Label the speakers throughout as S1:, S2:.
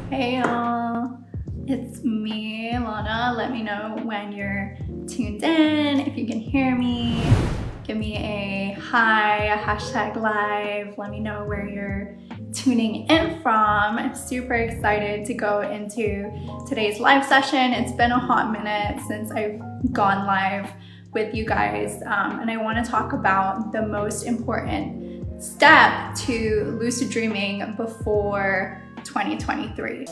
S1: Hey y'all, it's me, Lana. Let me know when you're tuned in, if you can hear me. Give me a hi, a hashtag live. Let me know where you're tuning in from. I'm super excited to go into today's live session. It's been a hot minute since I've gone live with you guys, and I want to talk about the most important step to lucid dreaming before 2023.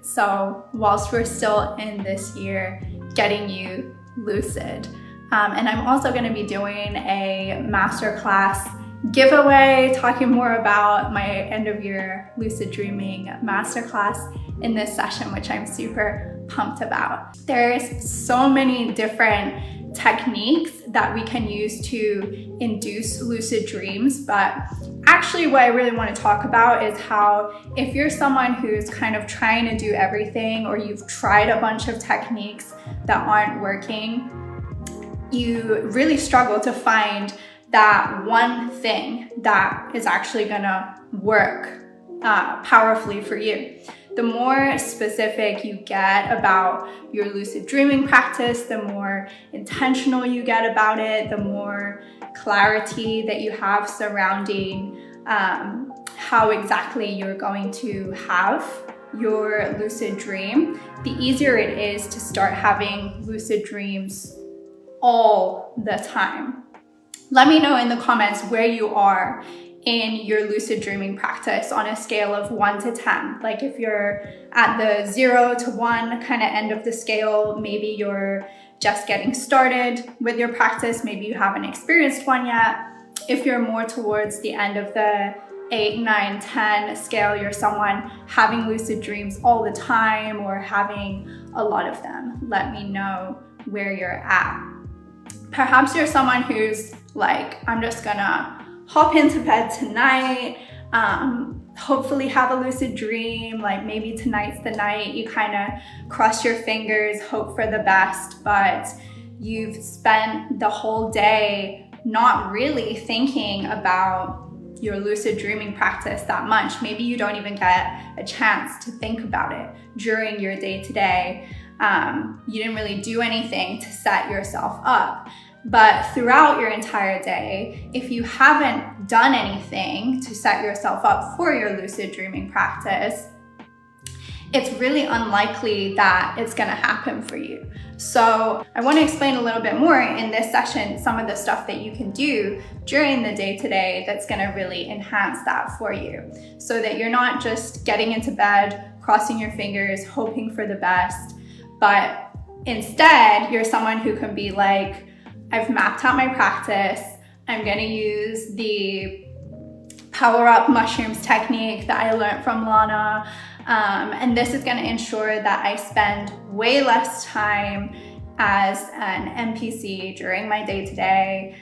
S1: So whilst we're still in this year, getting you lucid. And I'm also going to be doing a masterclass giveaway, talking more about my end of year lucid dreaming masterclass in this session, which I'm super pumped about. There's so many different techniques that we can use to induce lucid dreams, but actually what I really want to talk about is how if you're someone who's kind of trying to do everything, or you've tried a bunch of techniques that aren't working, you really struggle to find that one thing that is actually gonna work powerfully for you. The more specific you get about your lucid dreaming practice, the more intentional you get about it, the more clarity that you have surrounding how exactly you're going to have your lucid dream, the easier it is to start having lucid dreams all the time. Let me know in the comments where you are in your lucid dreaming practice on a scale of 1 to 10. Like if you're at the 0 to 1 kind of end of the scale, maybe you're just getting started with your practice, maybe you haven't experienced one yet. If you're more towards the end of the 8, 9, 10 scale, you're someone having lucid dreams all the time or having a lot of them. Let me know where you're at. Perhaps you're someone who's like, I'm just gonna hop into bed tonight, hopefully have a lucid dream, like maybe tonight's the night, you kind of cross your fingers, hope for the best, but you've spent the whole day not really thinking about your lucid dreaming practice that much. Maybe you don't even get a chance to think about it during your day-to-day. You didn't really do anything to set yourself up. But throughout your entire day, if you haven't done anything to set yourself up for your lucid dreaming practice, it's really unlikely that it's going to happen for you. So I want to explain a little bit more in this session some of the stuff that you can do during the day-to-day that's going to really enhance that for you, so that you're not just getting into bed, crossing your fingers, hoping for the best, but instead you're someone who can be like, I've mapped out my practice. I'm going to use the power up mushrooms technique that I learned from Lana. And this is going to ensure that I spend way less time as an NPC during my day-to-day.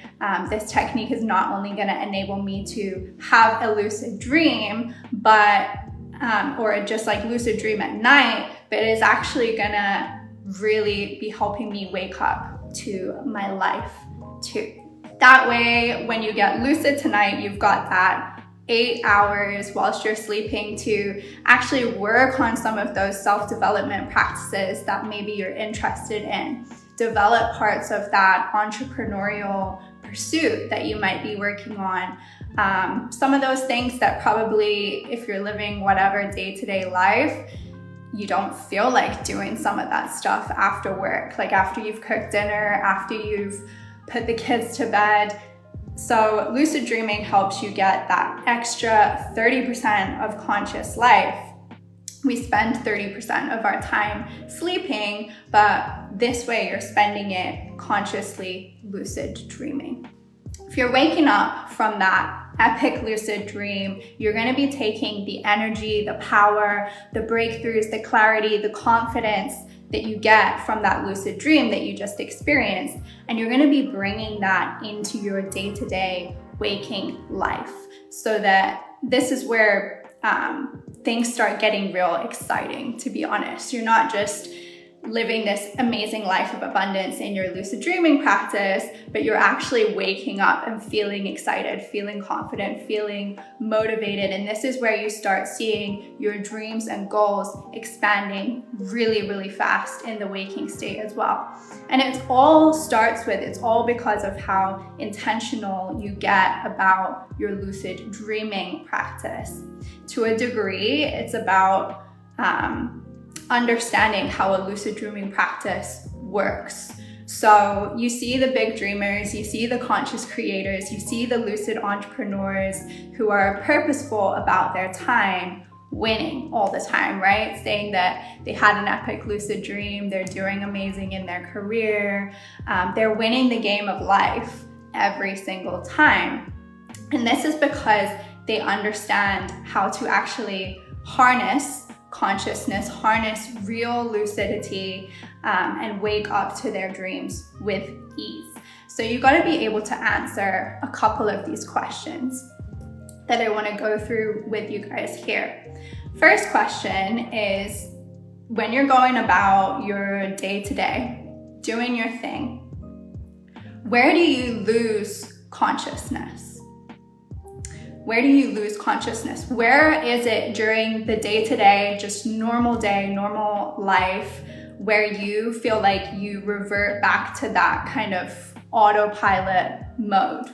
S1: This technique is not only going to enable me to have a lucid dream, but or just like lucid dream at night, but it is actually going to really be helping me wake up to my life too. That way, when you get lucid tonight, you've got that 8 hours whilst you're sleeping to actually work on some of those self-development practices that maybe you're interested in. Develop parts of that entrepreneurial pursuit that you might be working on. Some of those things that probably, if you're living whatever day-to-day life, you don't feel like doing some of that stuff after work, like after you've cooked dinner, after you've put the kids to bed. So lucid dreaming helps you get that extra 30% of conscious life. We spend 30% of our time sleeping, but this way you're spending it consciously lucid dreaming. If you're waking up from that epic lucid dream, you're going to be taking the energy, the power, the breakthroughs, the clarity, the confidence that you get from that lucid dream that you just experienced, and you're going to be bringing that into your day-to-day waking life, so that this is where things start getting real exciting, to be honest. You're not just living this amazing life of abundance in your lucid dreaming practice, but you're actually waking up and feeling excited, feeling confident, feeling motivated. And this is where you start seeing your dreams and goals expanding really, really fast in the waking state as well. And it's all because of how intentional you get about your lucid dreaming practice. To a degree, it's about understanding how a lucid dreaming practice works. So you see the big dreamers, you see the conscious creators, you see the lucid entrepreneurs who are purposeful about their time, winning all the time, right? Saying that they had an epic lucid dream, they're doing amazing in their career, they're winning the game of life every single time. And this is because they understand how to actually harness consciousness, harness real lucidity, and wake up to their dreams with ease. So you got to be able to answer a couple of these questions that I want to go through with you guys here. First question is, when you're going about your day-to-day, doing your thing, where do you lose consciousness? Where do you lose consciousness? Where is it during the day-to-day, just normal day, normal life, where you feel like you revert back to that kind of autopilot mode?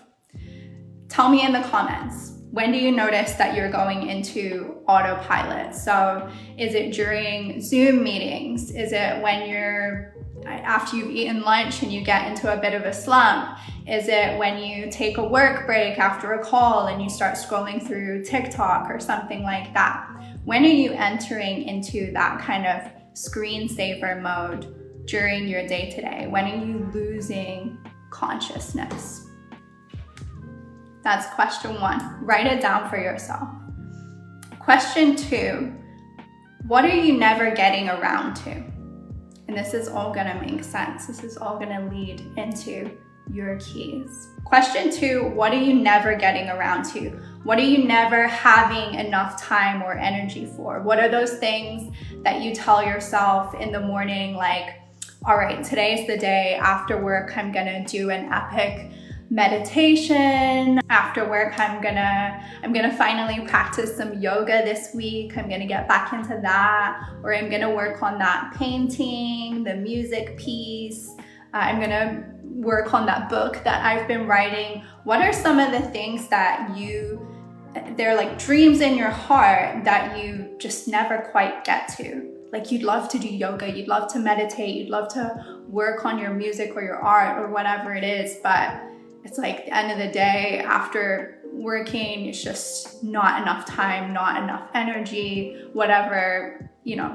S1: Tell me in the comments. When do you notice that you're going into autopilot? So is it during Zoom meetings? Is it when you're after you've eaten lunch and you get into a bit of a slump? Is it when you take a work break after a call and you start scrolling through TikTok or something like that? When are you entering into that kind of screensaver mode during your day-to-day? When are you losing consciousness? That's question one. Write it down for yourself. Question two, what are you never getting around to? And this is all gonna make sense. This is all gonna lead into your keys. Question two, what are you never getting around to? What are you never having enough time or energy for? What are those things that you tell yourself in the morning, like, all right, today's the day. After work, I'm gonna do an epic meditation. After work, I'm gonna finally practice some yoga this week. I'm gonna get back into that, or I'm gonna work on that painting, the music piece. I'm gonna work on that book that I've been writing. What are some of the things that they're like dreams in your heart that you just never quite get to? Like, you'd love to do yoga, you'd love to meditate, you'd love to work on your music or your art or whatever it is, but it's like the end of the day, after working, it's just not enough time, not enough energy, whatever,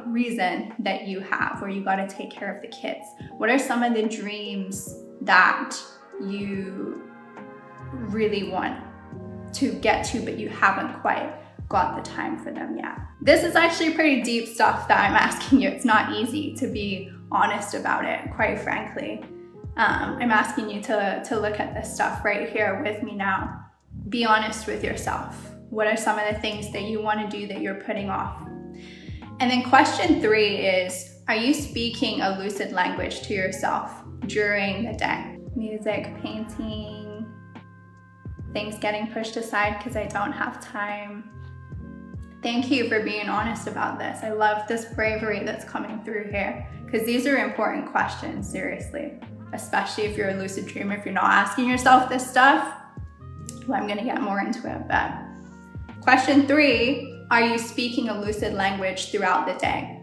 S1: reason that you have, or you got to take care of the kids. What are some of the dreams that you really want to get to, but you haven't quite got the time for them yet? This is actually pretty deep stuff that I'm asking you. It's not easy to be honest about it, quite frankly. I'm asking you to look at this stuff right here with me now. Be honest with yourself. What are some of the things that you want to do that you're putting off? And then question three is, are you speaking a lucid language to yourself during the day? Music, painting, things getting pushed aside because I don't have time. Thank you for being honest about this. I love this bravery that's coming through here, because these are important questions, seriously. Especially if you're a lucid dreamer. If you're not asking yourself this stuff, well, I'm gonna get more into it, but question three, are you speaking a lucid language throughout the day?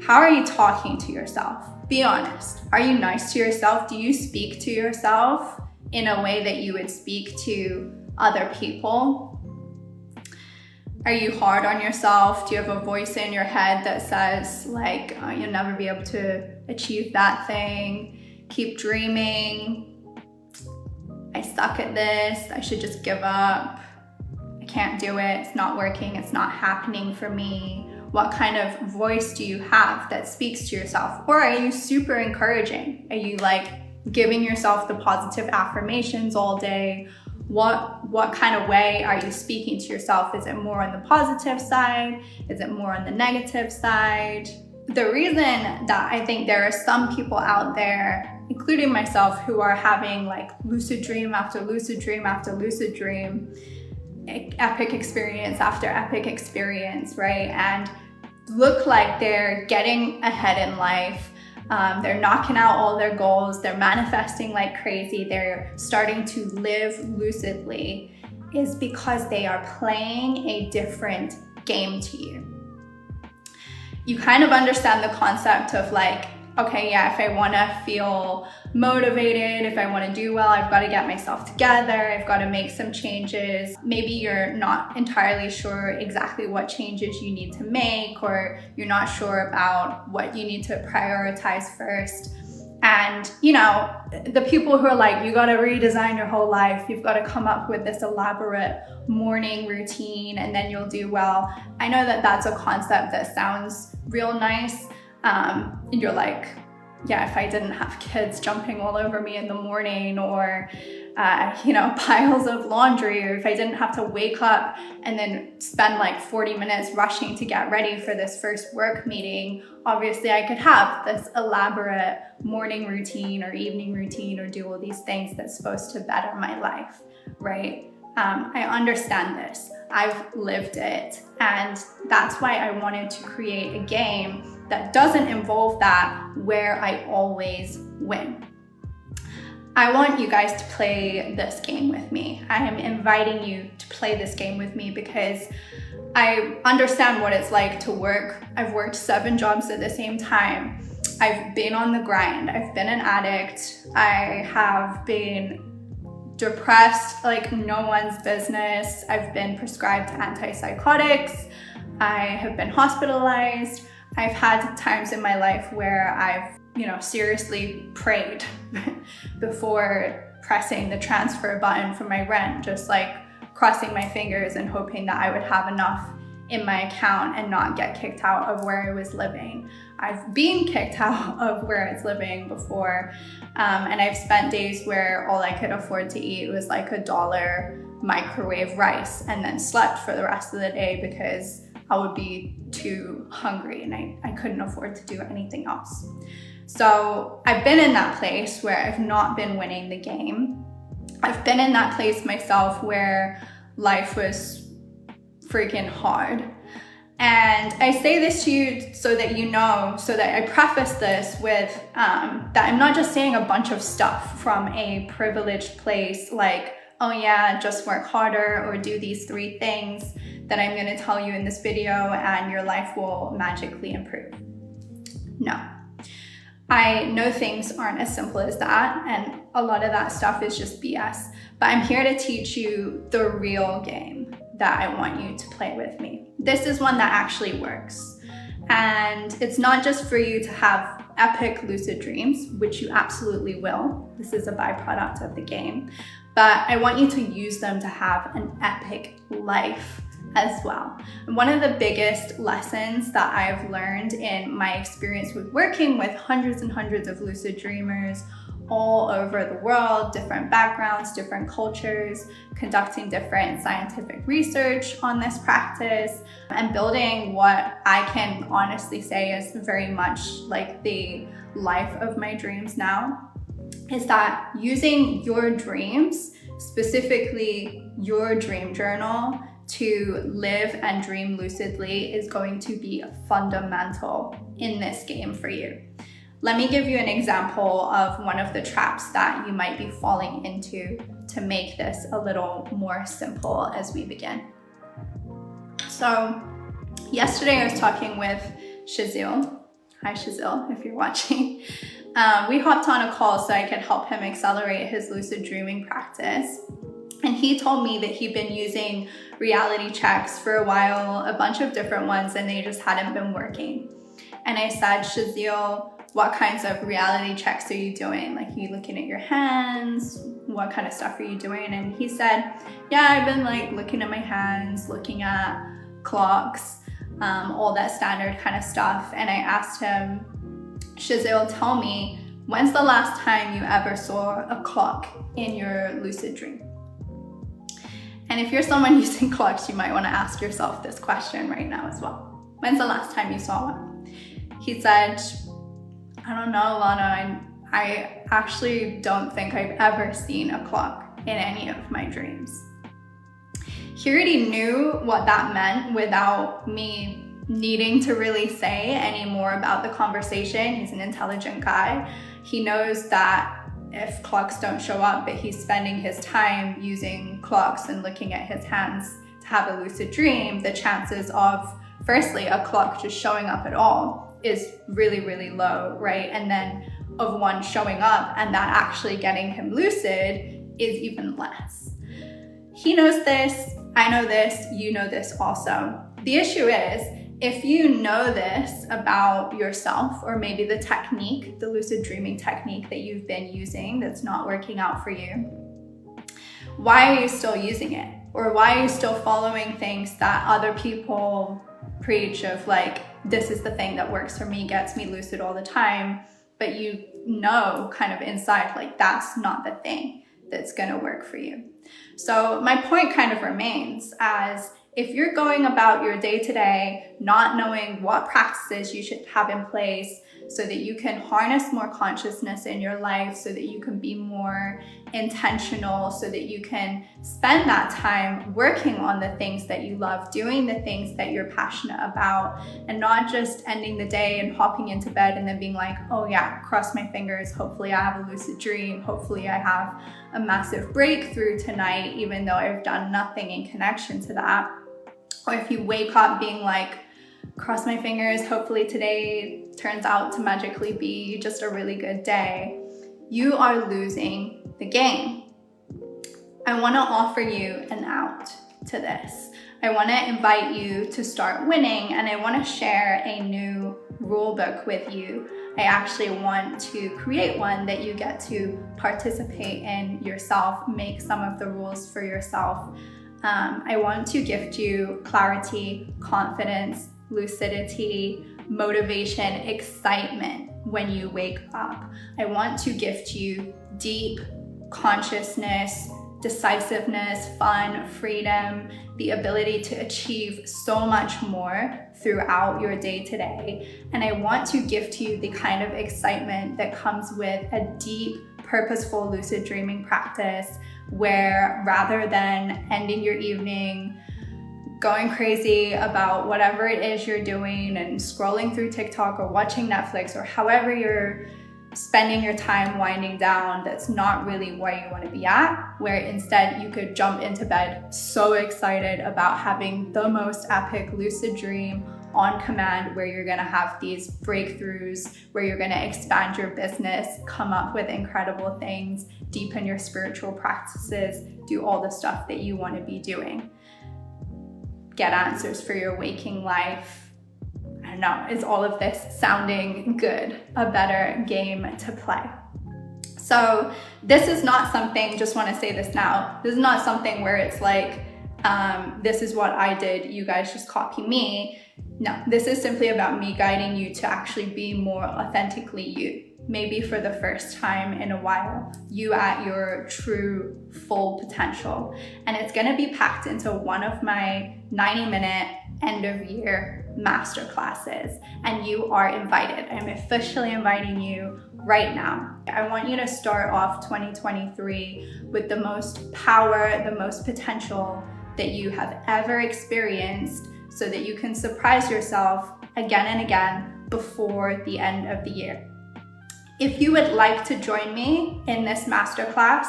S1: How are you talking to yourself? Be honest. Are you nice to yourself? Do you speak to yourself in a way that you would speak to other people? Are you hard on yourself? Do you have a voice in your head that says, like, oh, you'll never be able to achieve that thing? Keep dreaming. I suck at this. I should just give up. I can't do it. It's not working. It's not happening for me. What kind of voice do you have that speaks to yourself? Or are you super encouraging? Are you like giving yourself the positive affirmations all day? What kind of way are you speaking to yourself? Is it more on the positive side? Is it more on the negative side? the reason that I think there are some people out there, including myself, who are having like lucid dream after lucid dream after lucid dream, epic experience after epic experience, right? And look like they're getting ahead in life. They're knocking out all their goals. They're manifesting like crazy. They're starting to live lucidly, is because they are playing a different game to you. You kind of understand the concept of like, okay, yeah, if I want to feel motivated, if I want to do well, I've got to get myself together, I've got to make some changes. Maybe you're not entirely sure exactly what changes you need to make, or you're not sure about what you need to prioritize first. And you know, the people who are like, you got to redesign your whole life, you've got to come up with this elaborate morning routine and then you'll do well. I know that that's a concept that sounds real nice. And you're like, yeah, if I didn't have kids jumping all over me in the morning, or you know, piles of laundry, or if I didn't have to wake up and then spend like 40 minutes rushing to get ready for this first work meeting, obviously I could have this elaborate morning routine or evening routine or do all these things that's supposed to better my life, right? I understand this. I've lived it. And that's why I wanted to create a game that doesn't involve that, where I always win. I want you guys to play this game with me. I am inviting you to play this game with me because I understand what it's like to work. I've worked 7 jobs at the same time. I've been on the grind. I've been an addict. I have been depressed like no one's business. I've been prescribed antipsychotics. I have been hospitalized. I've had times in my life where I've, you know, seriously prayed before pressing the transfer button for my rent, just like crossing my fingers and hoping that I would have enough in my account and not get kicked out of where I was living. I've been kicked out of where I was living before, and I've spent days where all I could afford to eat was like $1 microwave rice, and then slept for the rest of the day because I would be too hungry and I couldn't afford to do anything else. So I've been in that place where I've not been winning the game. I've been in that place myself where life was freaking hard. And I say this to you so that you know, so that I preface this with that I'm not just saying a bunch of stuff from a privileged place like, oh yeah, just work harder or do these 3 things that I'm going to tell you in this video and your life will magically improve. No. I know things aren't as simple as that, and a lot of that stuff is just BS, but I'm here to teach you the real game that I want you to play with me. This is one that actually works, and it's not just for you to have epic lucid dreams, which you absolutely will. This is a byproduct of the game, but I want you to use them to have an epic life as well. And one of the biggest lessons that I've learned in my experience with working with hundreds and hundreds of lucid dreamers all over the world, different backgrounds, different cultures, conducting different scientific research on this practice, and building what I can honestly say is very much like the life of my dreams now, is that using your dreams, specifically your dream journal, to live and dream lucidly is going to be fundamental in this game for you. Let me give you an example of one of the traps that you might be falling into to make this a little more simple as we begin. So yesterday I was talking with Shazil. Hi Shazil, if you're watching. We hopped on a call so I could help him accelerate his lucid dreaming practice. And he told me that he'd been using reality checks for a while, a bunch of different ones, and they just hadn't been working. And I said, Shazil, what kinds of reality checks are you doing? Like, are you looking at your hands? What kind of stuff are you doing? And he said, yeah, I've been like looking at my hands, looking at clocks, all that standard kind of stuff. And I asked him, Shazil, tell me, when's the last time you ever saw a clock in your lucid dream? And if you're someone using clocks, you might want to ask yourself this question right now as well. When's the last time you saw one? He said, I don't know, Lana, I actually don't think I've ever seen a clock in any of my dreams. He already knew what that meant without me needing to really say any more about the conversation. He's an intelligent guy. He knows that if clocks don't show up, but he's spending his time using clocks and looking at his hands to have a lucid dream, the chances of, firstly, a clock just showing up at all is really, really low, right? And then of one showing up and that actually getting him lucid is even less. He knows this, I know this, you know this also. The issue is, if you know this about yourself, or maybe the technique, the lucid dreaming technique that you've been using that's not working out for you, why are you still using it? Or why are you still following things that other people preach of, like, this is the thing that works for me, gets me lucid all the time, but you know kind of inside, like, that's not the thing that's gonna work for you. So my point kind of remains as, if you're going about your day-to-day not knowing what practices you should have in place so that you can harness more consciousness in your life, so that you can be more intentional, so that you can spend that time working on the things that you love, doing the things that you're passionate about, and not just ending the day and hopping into bed and then being like, oh yeah, cross my fingers, hopefully I have a lucid dream, hopefully I have a massive breakthrough tonight, even though I've done nothing in connection to that. Or if you wake up being like, cross my fingers, hopefully today turns out to magically be just a really good day, you are losing the game. I want to offer you an out to this. I want to invite you to start winning, and I want to share a new rule book with you. I actually want to create one that you get to participate in yourself, make some of the rules for yourself. I want to gift you clarity, confidence, lucidity, motivation, excitement when you wake up. I want to gift you deep consciousness, decisiveness, fun, freedom, the ability to achieve so much more throughout your day-to-day. And I want to gift you the kind of excitement that comes with a deep, purposeful lucid dreaming practice, where rather than ending your evening going crazy about whatever it is you're doing and scrolling through TikTok or watching Netflix, or however you're spending your time winding down, that's not really where you want to be at, where instead you could jump into bed so excited about having the most epic lucid dream on command, where you're going to have these breakthroughs, where you're going to expand your business, come up with incredible things, deepen your spiritual practices, do all the stuff that you want to be doing. Get answers for your waking life. I don't know, is all of this sounding good? A better game to play. So this is not something, just want to say this now, this is not something where it's like, this is what I did, you guys just copy me. No, this is simply about me guiding you to actually be more authentically you. Maybe for the first time in a while, you at your true full potential. And it's gonna be packed into one of my 90-minute end of year masterclasses. And you are invited. I'm officially inviting you right now. I want you to start off 2023 with the most power, the most potential that you have ever experienced, so that you can surprise yourself again and again before the end of the year. If you would like to join me in this masterclass,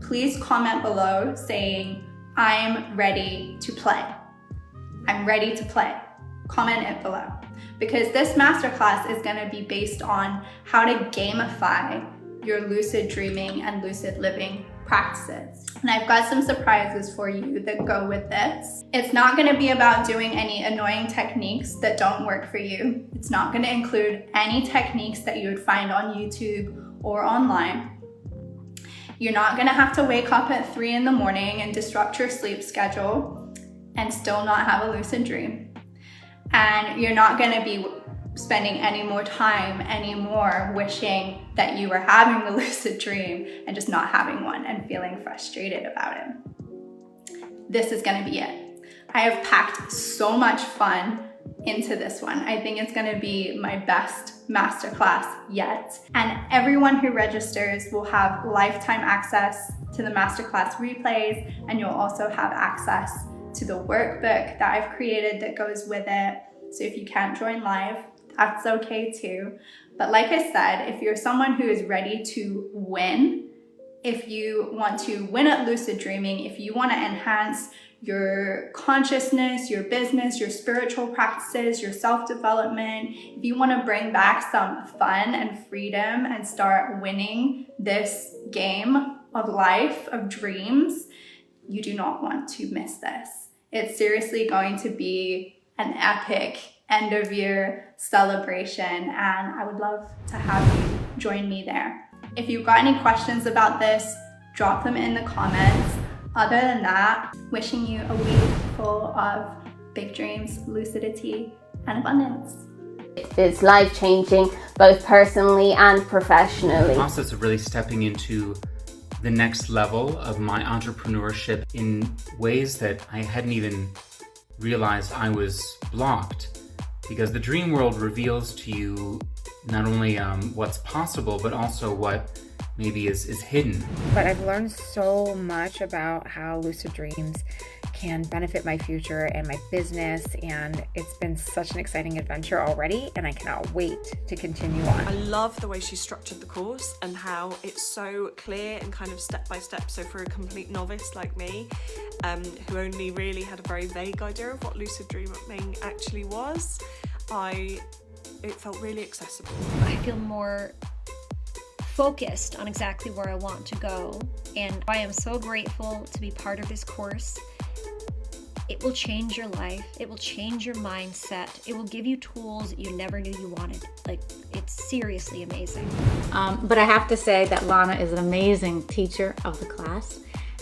S1: please comment below saying, I'm ready to play. I'm ready to play. Comment it below. Because this masterclass is going to be based on how to gamify your lucid dreaming and lucid living practices. And I've got some surprises for you that go with this. It's not going to be about doing any annoying techniques that don't work for you. It's not going to include any techniques that you would find on YouTube or online. You're not going to have to wake up at 3 in the morning and disrupt your sleep schedule and still not have a lucid dream. And you're not going to be spending any more time anymore wishing that you were having the lucid dream and just not having one and feeling frustrated about it. This is going to be it. I have packed so much fun, into this one. I think it's gonna be my best masterclass yet. And everyone who registers will have lifetime access to the masterclass replays, and you'll also have access to the workbook that I've created that goes with it. So if you can't join live, that's okay too. But like I said, if you're someone who is ready to win, if you want to win at lucid dreaming, if you want to enhance your consciousness, your business, your spiritual practices, your self-development, if you want to bring back some fun and freedom and start winning this game of life, of dreams, you do not want to miss this. It's seriously going to be an epic end of year celebration, and I would love to have you join me there. If you've got any questions about this, drop them in the comments. Other than that, wishing you a week full of big dreams, lucidity, and abundance.
S2: It's life-changing, both personally and professionally.
S3: The process of really stepping into the next level of my entrepreneurship in ways that I hadn't even realized I was blocked. Because the dream world reveals to you not only what's possible, but also what maybe is hidden.
S4: But I've learned so much about how lucid dreams can benefit my future and my business, and it's been such an exciting adventure already, and I cannot wait to continue on.
S5: I love the way she structured the course and how it's so clear and kind of step by step. So for a complete novice like me, who only really had a very vague idea of what lucid dreaming actually was, it felt really accessible.
S6: I feel more focused on exactly where I want to go, and I am so grateful to be part of this course. It will change your life, it will change your mindset, it will give you tools you never knew you wanted. Like, it's seriously amazing.
S7: But I have to say that Lana is an amazing teacher of the class,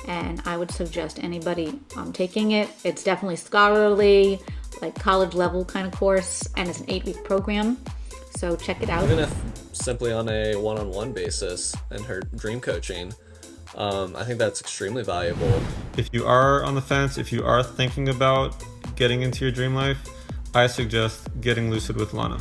S7: and I would suggest anybody taking it. It's definitely scholarly, like college level kind of course, and it's an 8-week program, so check it out.
S8: Even if simply on a one-on-one basis in her dream coaching, I think that's extremely valuable.
S9: If you are on the fence, if you are thinking about getting into your dream life, I suggest getting lucid with Lana.